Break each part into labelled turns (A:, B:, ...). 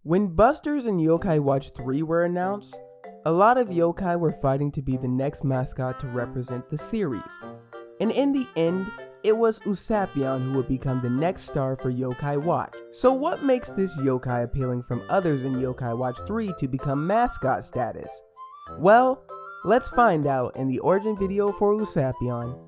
A: When Busters and Yokai-Watch 3 were announced, a lot of yokai were fighting to be the next mascot to represent the series. And in the end, it was Usapion who would become the next star for Yokai-Watch. So what makes this yokai appealing from others in Yokai-Watch 3 to become mascot status? Well, let's find out in the origin video for Usapion.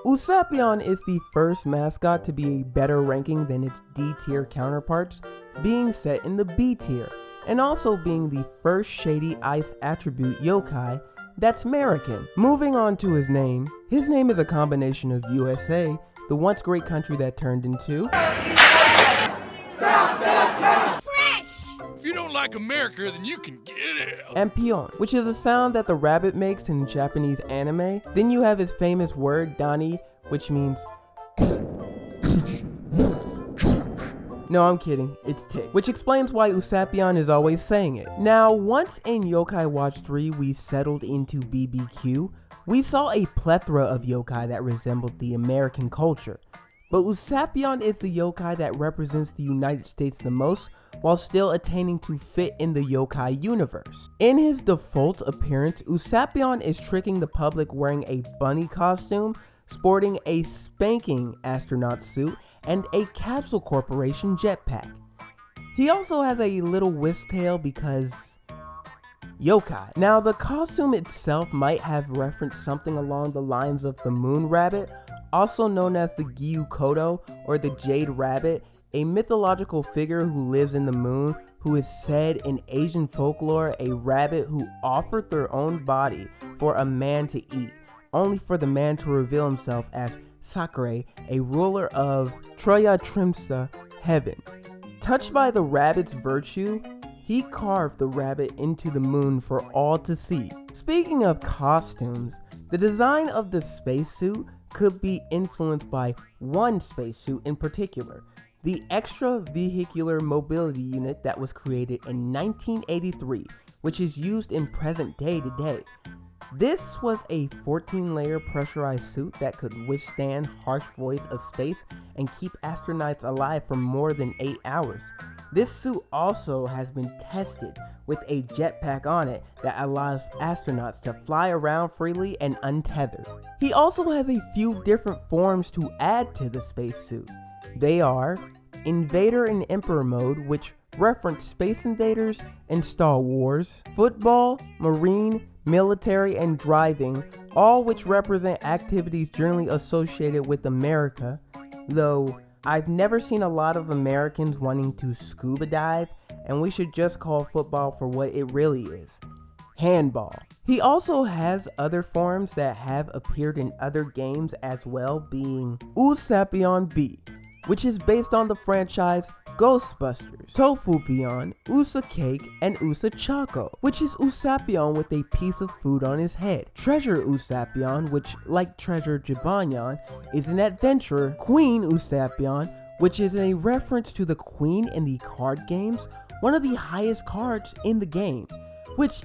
A: Usapion is the first mascot to be a better ranking than its D tier counterparts, being set in the B tier, and also being the first shady ice attribute yokai that's American. Moving on to his name is a combination of USA, the once great country that turned into
B: If you don't like America, then you can get it.
A: And Pyon, which is a sound that the rabbit makes in Japanese anime. Then you have his famous word, Dani, which means no, I'm kidding, it's tick, which explains why Usapion is always saying it. Now, once in Yokai-Watch 3 we settled into BBQ, we saw a plethora of yokai that resembled the American culture. But Usapion is the yokai that represents the United States the most, while still attaining to fit in the yokai universe. In his default appearance, Usapion is tricking the public wearing a bunny costume, sporting a spanking astronaut suit, and a Capsule Corporation jetpack. He also has a little whisk tail because yokai. Now, the costume itself might have referenced something along the lines of the moon rabbit, also known as the Gyukoto or the Jade Rabbit, a mythological figure who lives in the moon, who is said in Asian folklore a rabbit who offered their own body for a man to eat, only for the man to reveal himself as Sakure, a ruler of Troya Trimsa, heaven. Touched by the rabbit's virtue, he carved the rabbit into the moon for all to see. Speaking of costumes, the design of the spacesuit could be influenced by one spacesuit in particular, the Extra Vehicular Mobility Unit that was created in 1983, which is used in present day today. This was a 14-layer pressurized suit that could withstand harsh voids of space and keep astronauts alive for more than 8 hours. This suit also has been tested with a jetpack on it that allows astronauts to fly around freely and untethered. He also has a few different forms to add to the spacesuit. They are Invader and Emperor Mode, which reference Space Invaders and Star Wars, Football, Marine, Military, and Driving, all which represent activities generally associated with America, though I've never seen a lot of Americans wanting to scuba dive, and we should just call football for what it really is: handball. He also has other forms that have appeared in other games as well, being Usapion B, which is based on the franchise Ghostbusters, Tofupion, Usa Cake, and Usa Choco, which is Usapion with a piece of food on his head. Treasure Usapion, which, like Treasure Jibanyan, is an adventurer. Queen Usapion, which is a reference to the queen in the card games, one of the highest cards in the game, which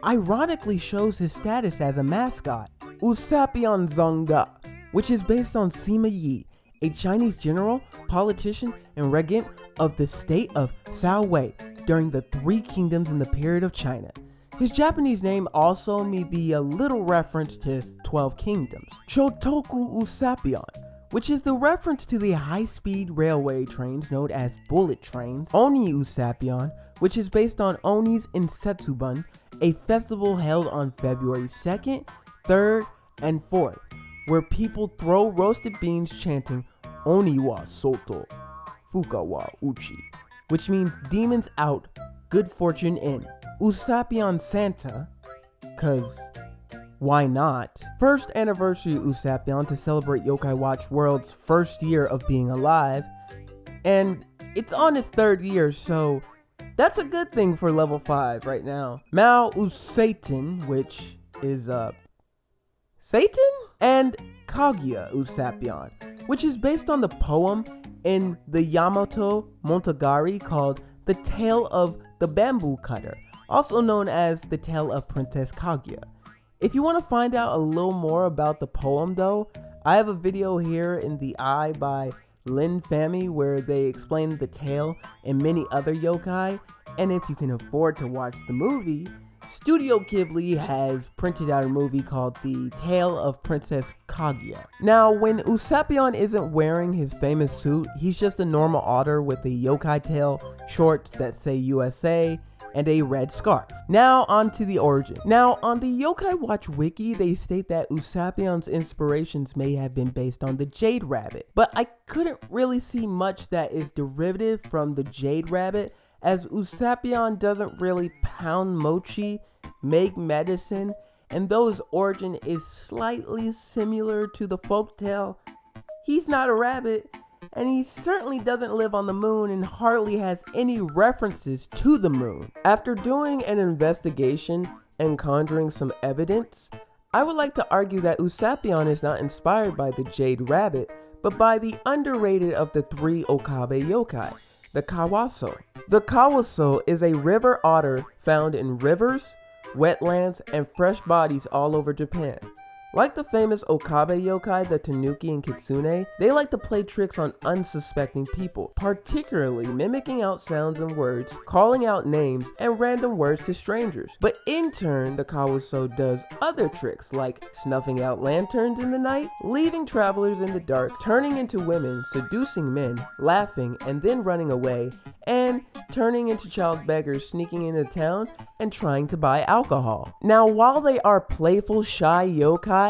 A: ironically shows his status as a mascot. Usapion Zonga, which is based on Sima Yi, a Chinese general, politician, and regent of the state of Shaowei during the Three Kingdoms in the period of China. His Japanese name also may be a little reference to 12 Kingdoms. Chotoku Usapion, which is the reference to the high-speed railway trains known as bullet trains. Oni Usapion, which is based on Onis in Setsuban, a festival held on February 2nd, 3rd, and 4th, where people throw roasted beans chanting Oni wa Soto, Fuka wa Uchi, which means demons out, good fortune in. Usapion Santa, cause why not? First anniversary Usapion to celebrate Yokai-Watch World's first year of being alive, and it's on its 3rd year, so that's a good thing for level 5 right now. Mao Usaten, which is Satan? And Kaguya Usapion, which is based on the poem in the Yamato Monogatari called The Tale of the Bamboo Cutter, also known as The Tale of Princess Kaguya. If you want to find out a little more about the poem though, I have a video here in the eye by Lin Fami, where they explain the tale and many other yokai, and if you can afford to watch the movie, Studio Ghibli has printed out a movie called The Tale of Princess Kaguya. Now, when Usapion isn't wearing his famous suit, he's just a normal otter with a yokai tail, shorts that say USA, and a red scarf. Now on to the origin. Now on the Yokai-Watch wiki, they state that Usapion's inspirations may have been based on the Jade Rabbit, but I couldn't really see much that is derivative from the Jade Rabbit, as Usapion doesn't really pound mochi, make medicine, and though his origin is slightly similar to the folktale, he's not a rabbit, and he certainly doesn't live on the moon and hardly has any references to the moon. After doing an investigation and conjuring some evidence, I would like to argue that Usapion is not inspired by the Jade Rabbit, but by the underrated of the 3 Okabe yokai, the Kawaso. The Kawaso is a river otter found in rivers, wetlands, and fresh bodies all over Japan. Like the famous Okabe yokai, the Tanuki and Kitsune, they like to play tricks on unsuspecting people, particularly mimicking out sounds and words, calling out names, and random words to strangers. But in turn, the Kawaso does other tricks like snuffing out lanterns in the night, leaving travelers in the dark, turning into women, seducing men, laughing, and then running away, and turning into child beggars, sneaking into town, and trying to buy alcohol. Now, while they are playful, shy yokai,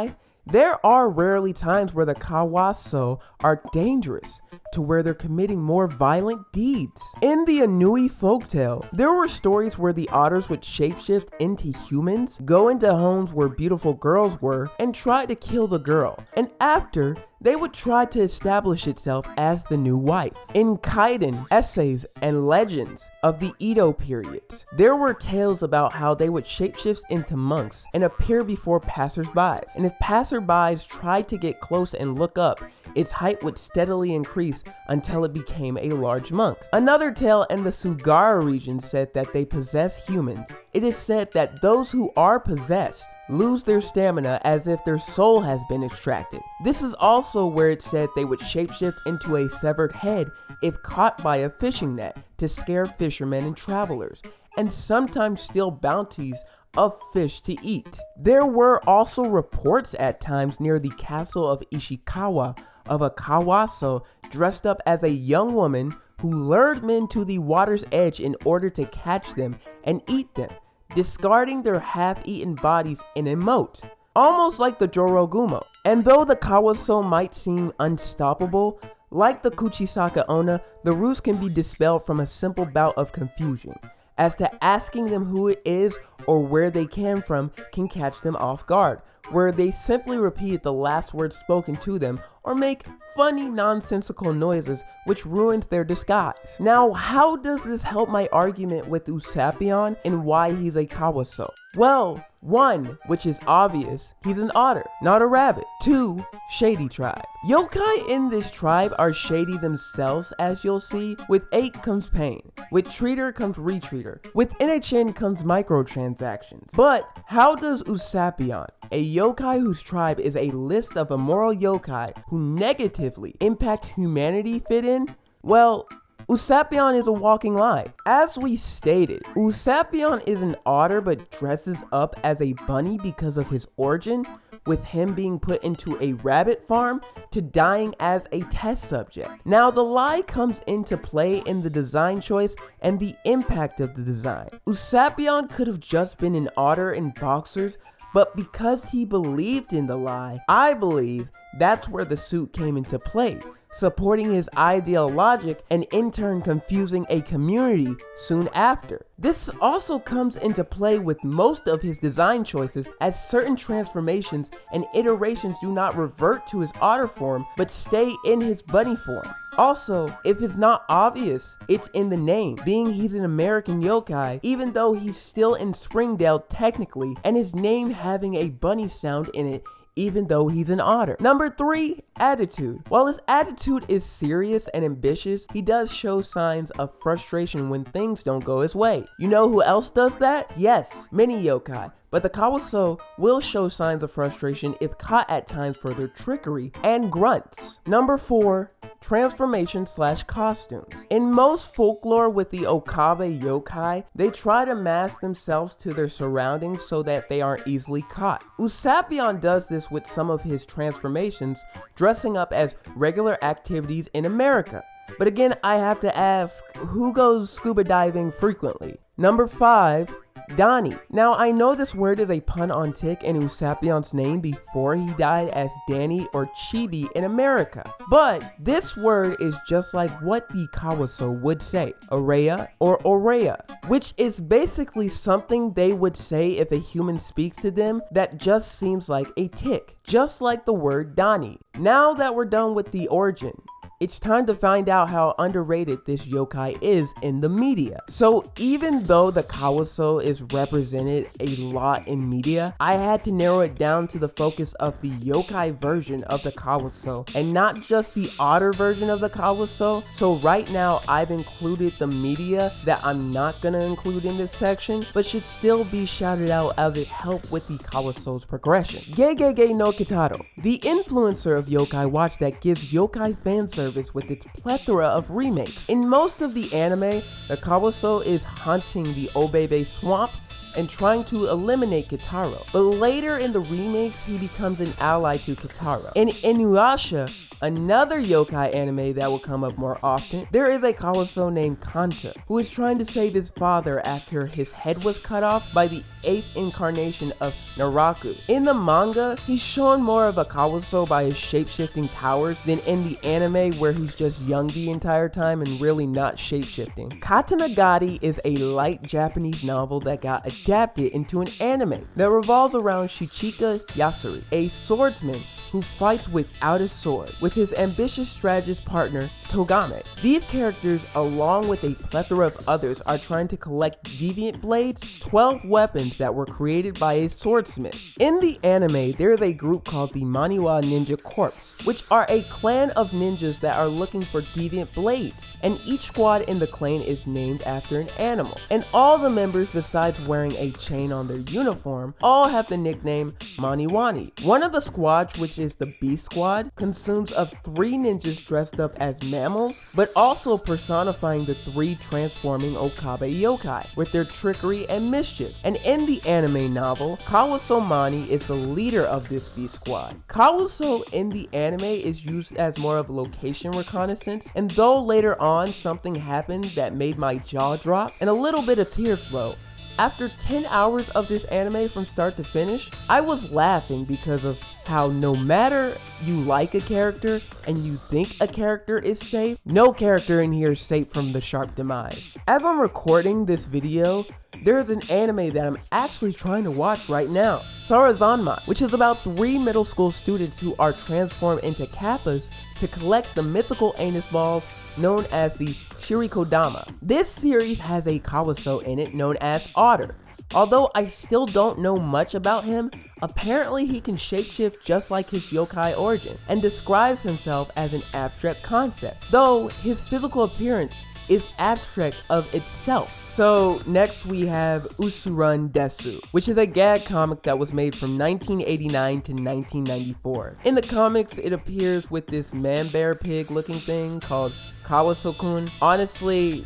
A: there are rarely times where the Kawaso are dangerous, to where they're committing more violent deeds. In the Inui folktale, there were stories where the otters would shapeshift into humans, go into homes where beautiful girls were, and try to kill the girl. And after, they would try to establish itself as the new wife. In kaiden, essays, and legends of the Edo periods, there were tales about how they would shapeshift into monks and appear before passersby. And if passersby tried to get close and look up, its height would steadily increase until it became a large monk. Another tale in the Sugara region said that they possess humans. It is said that those who are possessed lose their stamina as if their soul has been extracted. This is also where it said they would shapeshift into a severed head if caught by a fishing net to scare fishermen and travelers, and sometimes steal bounties of fish to eat. There were also reports at times near the castle of Ishikawa of a Kawaso dressed up as a young woman who lured men to the water's edge in order to catch them and eat them, discarding their half-eaten bodies in a moat, almost like the Jorogumo. And though the Kawaso might seem unstoppable, like the Kuchisaka Onna, the ruse can be dispelled from a simple bout of confusion, as to asking them who it is or where they came from can catch them off guard, where they simply repeat the last word spoken to them or make funny nonsensical noises which ruins their disguise. Now, how does this help my argument with Usapion and why he's a Kawaso? Well, 1, which is obvious, he's an otter, not a rabbit. 2, shady tribe. Yokai in this tribe are shady themselves, as you'll see. With 8 comes pain. With treater comes retreater. With NHN comes microtransactions. But how does Usapion, a yokai whose tribe is a list of immoral yokai who negatively impact humanity, fit in? Well, Usapion is a walking lie. As we stated, Usapion is an otter but dresses up as a bunny because of his origin, with him being put into a rabbit farm to dying as a test subject. Now, the lie comes into play in the design choice and the impact of the design. Usapion could have just been an otter in boxers, but because he believed in the lie, I believe that's where the suit came into play, supporting his ideal logic and in turn confusing a community soon after. This also comes into play with most of his design choices, as certain transformations and iterations do not revert to his otter form but stay in his bunny form. Also, if it's not obvious, it's in the name, being he's an American yokai, even though he's still in Springdale technically, and his name having a bunny sound in it, even though he's an otter. Number 3, attitude. While his attitude is serious and ambitious, he does show signs of frustration when things don't go his way. You know who else does that? Yes, many yokai, but the Kawaso will show signs of frustration if caught at times for their trickery and grunts. Number 4. Transformation/costumes. In most folklore with the Okabe yokai, they try to mask themselves to their surroundings so that they aren't easily caught. Usapion does this with some of his transformations, dressing up as regular activities in America. But again, I have to ask, who goes scuba diving frequently? Number 5. Donnie. Now, I know this word is a pun on Tick and Usapion's name before he died as Danny or Chibi in America. But this word is just like what the Kawaso would say, Oreya or Oreya, which is basically something they would say if a human speaks to them that just seems like a tick, just like the word Donnie. Now that we're done with the origin, it's time to find out how underrated this yokai is in the media. So even though the Kawaso is represented a lot in media, I had to narrow it down to the focus of the yokai version of the Kawaso and not just the otter version of the Kawaso. So right now I've included the media that I'm not gonna include in this section, but should still be shouted out as it helped with the Kawaso's progression. Gegege no Kitaro, the influencer of Yokai-Watch that gives yokai fan service with its plethora of remakes. In most of the anime, the Kawaso is haunting the Obebe swamp and trying to eliminate Kitaro. But later in the remakes, he becomes an ally to Kitaro. In Inuyasha, another yokai anime that will come up more often, there is a Kawaso named Kanta, who is trying to save his father after his head was cut off by the 8th incarnation of Naraku. In the manga, he's shown more of a Kawaso by his shape-shifting powers than in the anime where he's just young the entire time and really not shape-shifting. Katanagari is a light Japanese novel that got adapted into an anime that revolves around Shichika Yasuri, a swordsman who fights without a sword with his ambitious strategist partner Togame. These characters, along with a plethora of others, are trying to collect deviant blades, 12 weapons that were created by a swordsmith. In the anime, there is a group called the Maniwa Ninja Corps, which are a clan of ninjas that are looking for deviant blades, and each squad in the clan is named after an animal. And all the members, besides wearing a chain on their uniform, all have the nickname Maniwani. One of the squads, which is the B Squad, consumes of 3 ninjas dressed up as mammals, but also personifying the 3 transforming Okabe yokai with their trickery and mischief. And in the anime novel, Kawaso Mani is the leader of this B Squad. Kawaso in the anime is used as more of a location reconnaissance, and though later on something happened that made my jaw drop and a little bit of tears flow, after 10 hours of this anime from start to finish, I was laughing because of how no matter you like a character and you think a character is safe, no character in here is safe from the sharp demise. As I'm recording this video, there's an anime that I'm actually trying to watch right now, Sarazanmai, which is about 3 middle school students who are transformed into kappas to collect the mythical anus balls known as the Shirikodama. This series has a Kawaso in it known as Otter. Although I still don't know much about him, apparently he can shapeshift just like his yokai origin and describes himself as an abstract concept, though his physical appearance is abstract of itself. So next we have Usurundesu, which is a gag comic that was made from 1989 to 1994. In the comics, it appears with this man-bear pig looking thing called Kawaso-kun. Honestly,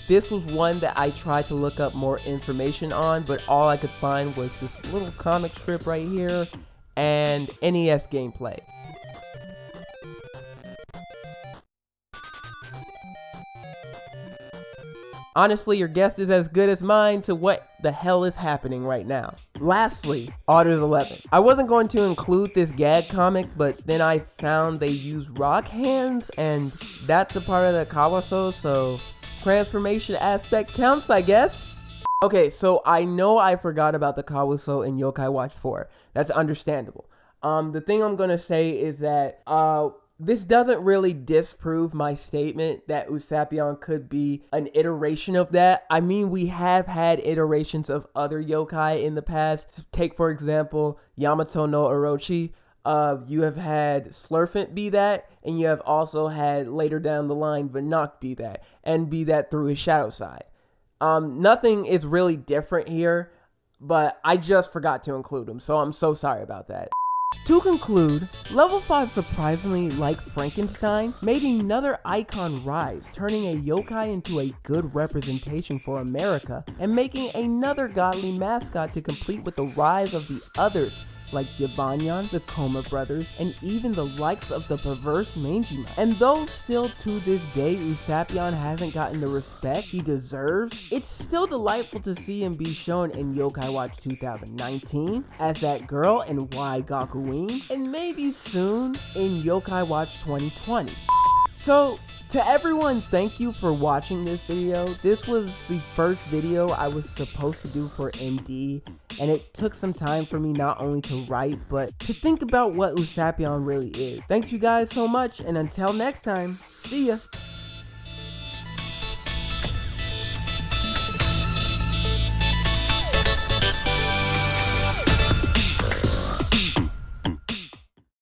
A: this was one that I tried to look up more information on, but all I could find was this little comic strip right here and NES gameplay. Honestly, your guess is as good as mine to what the hell is happening right now. Lastly, Otter's 11. I wasn't going to include this gag comic, but then I found they use rock hands, and that's a part of the Kawaso, so transformation aspect counts, I guess. Okay, so I know I forgot about the Kawaso in Yokai-Watch 4. That's understandable. The thing I'm gonna say is that, this doesn't really disprove my statement that Usapion could be an iteration of that. I mean, we have had iterations of other yokai in the past. Take, for example, Yamato no Orochi. You have had Slurfant be that, and you have also had later down the line Vinok be that, and be that through his shadow side. Nothing is really different here, but I just forgot to include him, so I'm so sorry about that. To conclude, Level 5 surprisingly, like Frankenstein, made another icon rise, turning a yokai into a good representation for America, and making another godly mascot to complete with the rise of the others, like Jibanyan, the Koma brothers, and even the likes of the perverse Manjima. And though still to this day Usapion hasn't gotten the respect he deserves, it's still delightful to see him be shown in Yokai-Watch 2019 as that girl in Y Gakuin, and maybe soon in Yokai-Watch 2020. So, to everyone, thank you for watching this video. This was the first video I was supposed to do for MD, and it took some time for me not only to write, but to think about what Usapion really is. Thanks you guys so much, and until next time, see ya!